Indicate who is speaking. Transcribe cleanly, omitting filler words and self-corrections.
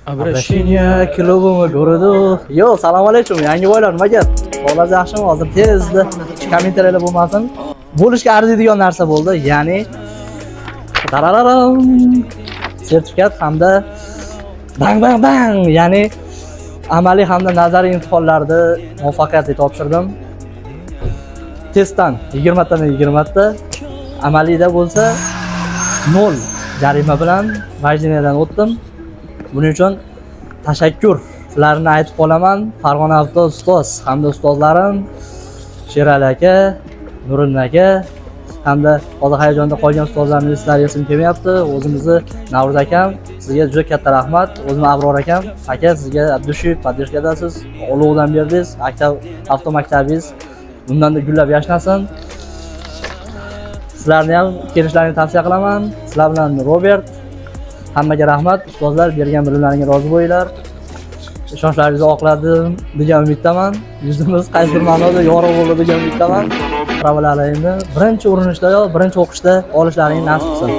Speaker 1: Обращение клубim gorodu. Yo, salom alaykum. Yangi boylar, nima gap? Holat yaxshimi? Hozir tezda kommentariyalar bo'lmasin. Bo'lishga arziydigan narsa bo'ldi. Ya'ni tarararam sertifikat hamda bang bang bang, ya'ni amaliy hamda nazariy imtihonlarni muvaffaqiyatli topshirdim. Testdan 20 tadan 20 ta, amaliyda bo'lsa 0 jarima bilan vajinadan o'tdim. Buning uchun tashakkurlarni aytib qolaman. Farg'ona avto ustoz hamda ustozlarim Sherali aka, Nuriddin aka hamda hozir hayajonda qolgan ustozlarning ismlari esim kelmayapti. O'zimizni Navruz akam, sizga juda katta rahmat. O'zim Abror akam, aka sizga abdushiy poddershkadasiz, ulug'dan berdingiz. Avtomaktabingiz bundan-da gullab yashnasin. Sizlarni ham kelishlaringizni tavsiya qilaman. Sizlar bilan Robert. Hammaga rahmat. Ustozlar bergan bilimlaringga rozi bo'linglar. Ishonchlaringizni oqladim degan umiddaman. Yuzimiz qaysi bir ma'noda yorug' bo'ldi degan umiddaman. Pravalaringni birinchi urinishdayoq, birinchi o'qishda olishlaring nasib qilsin.